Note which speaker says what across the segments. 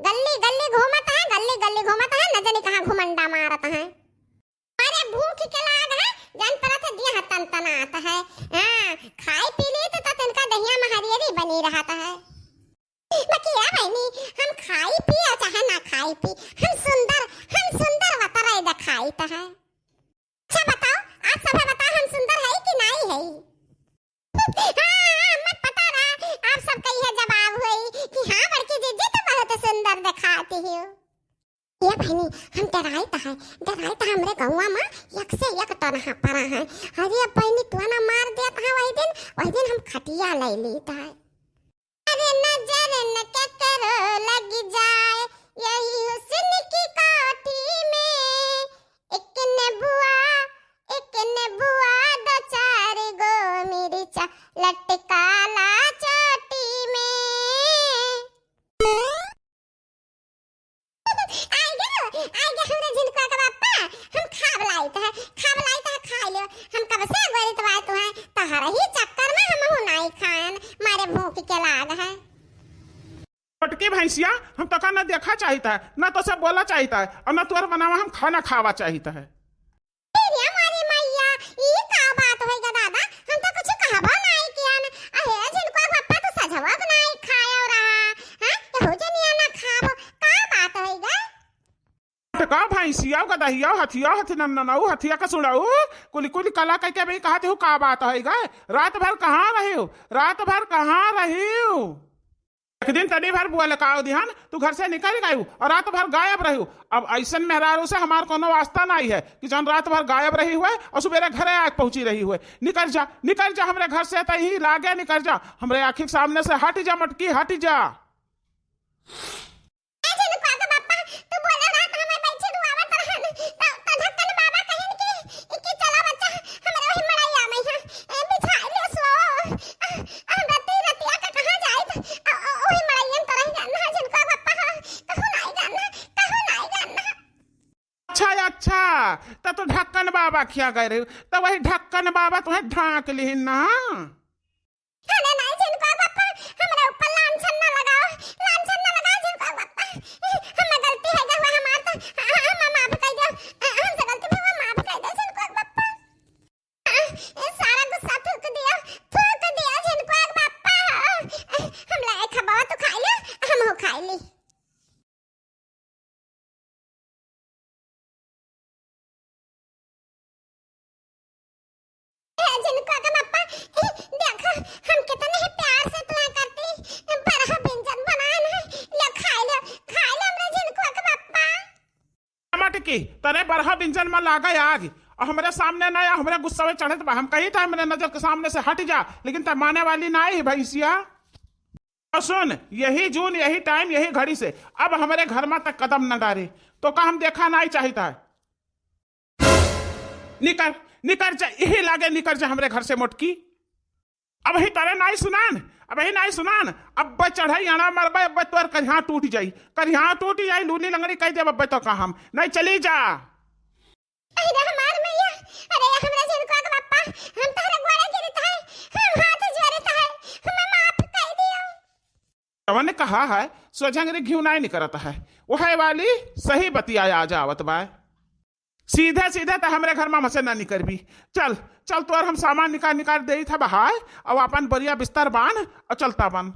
Speaker 1: गली गली घूमता है, गली गली घूमता है, न जाने कहाँ घुमंडा मारता है। अरे भूख के लाग है, जान पर था दिया हतन तना आता है। हां खाई पी ली तो तनका दहिया में हरियरी बनी रहता है। बाकी या बहनी हम खाई पी चाहे ना खाई पी, हम सुंदर वतरा इधर खाई तो है। अच्छा बताओ, आप सब बताओ हम सुंदर है कि नहीं है? हाँ मत पता रहा, आप सब कही है जवाब हुई कि हाँ बड़की जीजी तो बहुत सुंदर दिखाती हो। ये बहनी हम डराई तो हमरे गौवा में एक से एक तनहा पड़ा है। अरे बहनी तू ना मार देता है वही दिन हम खटिया ले लेता है। अरे नजर न क्या करो लग जाए यही हुस्न की काठी में, एक ने बुआ दो चार गो मिर्चा लटका ला चोटी में। आगे हमरे जिनको का बापा हम खाब लाइत है खा लियो। हम कब से गोरी तो बात है तहरा ही चक्कर में हम हूं नहीं खान मारे भूख के लाग है।
Speaker 2: पटकी भैंसिया हम तो का ना देखा चाहिए ना तो सब बोला चाहिए और ना तुअर बनावा हम खाना खावा चाहिए है।
Speaker 1: तेरी हमारी मैया ई का बात होइगा दादा, हम तो कुछ कहबो नहीं किया ना। अहे जिनको बापा तो सजवा नहीं खाया रहा हां हो जनिया ना खाबो का बात होइगा।
Speaker 2: का भैंसिया का दहिया हथिया हथि नन्नाऊ हथिया का सुनाऊ कुली कुली कला कह के भाई कहते हो का बात होइगा। रात भर कहाँ रहे हो? एक दिन तनी भर बुआ लकाओ ध्यान तू घर से निकल गई और रात भर गायब रही। अब ऐसन मेहरारू से हमार कोनो वास्ता नहीं है कि जन रात भर गायब रही हुए और सुबह घरे आके पहुंची रही हुए। निकल जा हमरे घर से तही लागे, निकल जा हमरे आँखी के सामने से, हट जा मटकी हट जा। अच्छा तो ढक्कन बाबा खिया गए रहे तो वही ढक्कन बाबा तुम्हें ढांक ली ना। तरे बरहा व्यंजन में लागा आग और हमारे सामने ना या हमारे गुस्सा में चढ़े हम कही था मेरे नजर के सामने से हट जा, लेकिन तब माने वाली ना है भैंसिया। और सुन यही जून यही टाइम यही घड़ी से अब हमारे घर में तक कदम न डाले तो का हम देखा नहीं चाहिए है। निकर जा यही लागे निकर जा हमारे घर से मोटकी। अब ही तारे नहीं सुनान अब चढ़ाई आना मरबे अब तोर करिया टूट जाई लूली लंगड़ी कह दे अब तो का हम नहीं चली जा।
Speaker 1: अरे हमार मैया, अरे हमरा जिनको का बापा हम तोहरे गोरे गिरत है, हम हाथ जोड़त है, हम माफ कर दियो।
Speaker 2: तवन ने कहा है सोझंगरी घिउ नहीं करता है वह वाली सही बतिया आ जावत बा। सीधे तो हमरे घर में मसे ना निकलबी। चल तो और हम सामान निकाल दे था बाहर और अपन बढ़िया बिस्तर बांध और चलता बन।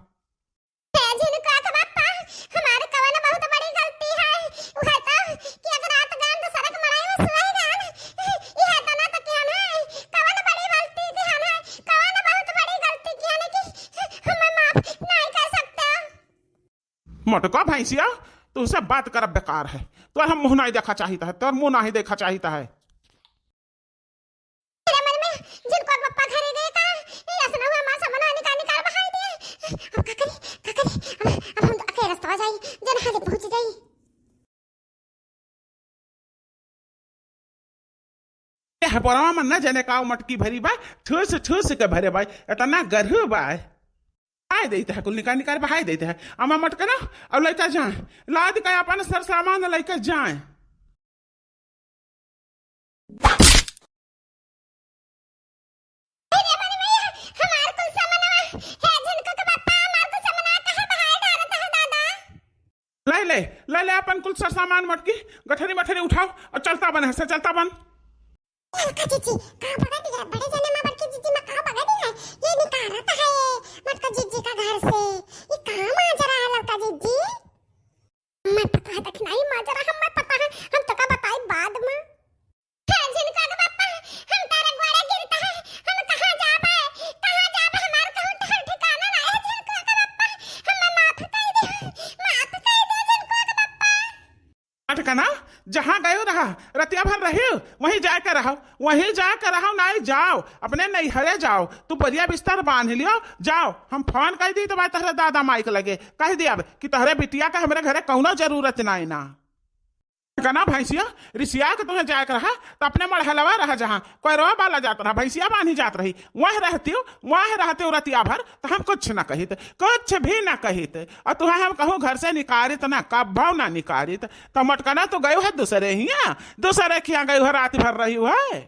Speaker 1: हमारे कवन बहुत बड़ी गलती है वह तो कि अगर रात गान तो सड़क मराई में सोए गान यह तो ना तो क्या है कवन बड़ी गलती थी हमें कवन बहुत बड़ी गलती की है कि हम माफ नहीं कर सकते।
Speaker 2: मोटका भैंसिया तू सब बात कर बेकार है तो हम मुंह नहीं देखा चाहिए है तो मुंह नहीं देखा चाहिए है। बड़ा मन न जाने का मटकी भरी बा ठूस के भरे भाई इतना गरहु बा आए देते है कुल निकाल बहाई देते है अमा मटका ना अब लड़का जाए लाद का अपन सर सामान लड़का जाए। ले ले ले ले अपन कुल सर सामान मटकी गठरी मठरी उठाओ और चलता बन ऐसे चलता बन।
Speaker 1: अलका जीजी कहाँ भगा दिया बड़े जने माँ बड़की जीजी में कहाँ भगा दिया ये निकाला था ये मटका जीजी का घर से ये कहाँ माजरा है लड़का जीजी मैं पता है तक नहीं माजरा हम मैं पता है हम तो का बताई बाद में है जिनका का पापा हम तारे ग्वाड़े गिरता है हम कहाँ जा पाए हमार कहूँ तो ठिकाना ना है जिनका का पापा हम माफ कर दे जिनको का पापा
Speaker 2: अटकना जहाँ गयो रहा रतिया भर रही वहीं जाकर रहो वहीं जाकर रहो नहीं जाओ अपने नैहरे जाओ तू बढ़िया बिस्तर बांध लियो जाओ हम फोन कर दी तो भाई तहरे दादा माइक लगे कह दिया कि तहरे बिटिया का हमारे घरे कौनो जरूरत नहीं ना कना भैंसिया रिसिया के तुम्हें जाकर रहा तो अपने मढ़लवा रहा जहाँ कोई रो बाला जाता रहा भैंसिया बांधी जात रही वह रहती हो रतिया भर तो हम कुछ ना कहित कुछ भी ना कहित और तुम्हें हम कहूँ घर से निकारित ना कब्भाव ना निकारित तो मटकना तो गयो है दूसरे ही दूसरे के यहाँ गयो है रात भर रही है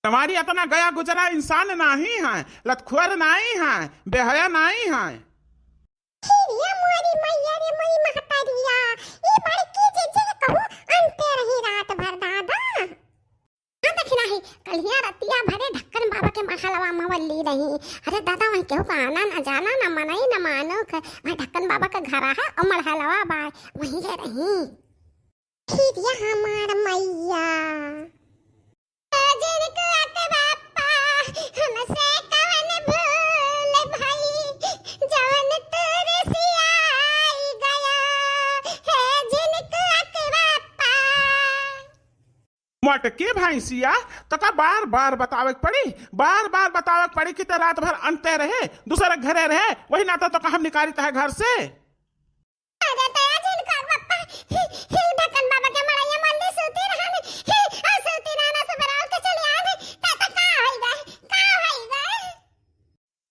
Speaker 2: तुम्हारी इतना गया गुजरा इंसान नहीं है लतखुर नहीं है बेहया नहीं है
Speaker 1: ये मोरी मैया रे मोरी महतारिया ये बड़की जीजी के कहूं अंते रही रात भर दादा हां देखना है कलिया रतिया भरे ढक्कन बाबा के महलवा मवली रही अरे दादा वहीं केहू का आना ना जाना ना मनाई ना मानो वहीं ढक्कन बाबा का घर है और महलवा बा वहीं ले रही फिर ये हमार मैया जिन को आते बापा हमसे कवन भूल भाई जवन तेरे सियाई गया है जिनको आते बापा
Speaker 2: मटके भैंसिया तो का बार बार बतावे पड़ी कि रात भर अंते रहे दूसरे घरे रहे वही ना तो हम निकालित है घर से
Speaker 1: अरे तया जिनको बापा ढक्कन बाबा के मड़ैया मंदिर सूती रहने और सूती रहना से बराल के चले आने ता का होइगा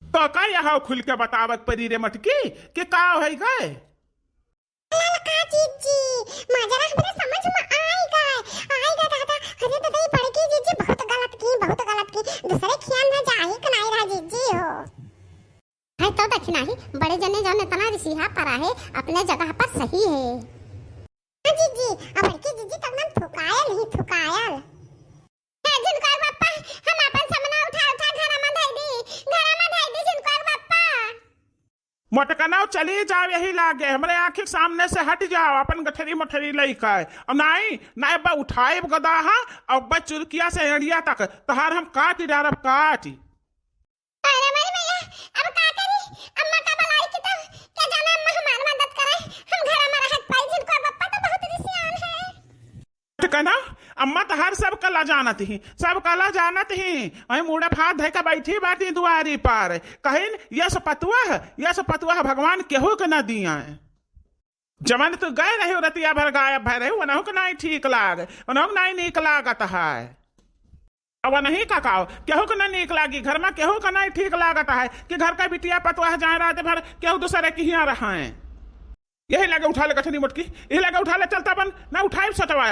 Speaker 2: तो का यहाँ खुल के बतावक परी रे मटकी कि का है गए
Speaker 1: ललका जीजी माजरा हमरे समझ में आएगा दादा अरे दादा ये बड़की जीजी बहुत गलत की दूसरे खियाल में जाए कि नहीं रहा जीजी हो है तो देखना ही बड़े जने जो इतना रिसीहा परा है अपने जगह पर सही है हाँ जीजी अब बड़की जीजी तो एकदम थुकायल है जिनको बापा हम अपन सामना उठा घर में धई दी जिनको बापा
Speaker 2: मटकना चली जाओ यही लागे हमारे आंखी के सामने से हट जाओ अपन गठरी मठरी लई का और नहीं बा उठाए गदा और बा चुरकिया से एड़िया तक तहार हम काट डारब काटी
Speaker 1: अरे मेरी भैया अब का करी अम्मा का भलाई की तो क्या जाना अम्मा हमारी मदद करे हम घर में रहत पाई जिनको पप्पा तो बहुत रिसियान है
Speaker 2: मटकना अम्मा तहार सब कला जानत ही वही मुड़े फात धै के बैठी बाटी दुआरी पर कहिन यस पतुआ भगवान केहू के न दिया जमन तू गए रही रतिया भर गायब भय रही उनहु के नहीं ठीक लाग उनहु नहीं नीक लागत है अब नहीं काकाओ केहू के न नीक लागी घर में केहू के नहीं ठीक लागत है कि घर का बिटिया पतुआ जाए रात भर केहू दूसरे की हियाँ रहा यही लगे उठा ले कठनी मुटकी यही लगे उठा ले चलता बन ना उठाए सटवा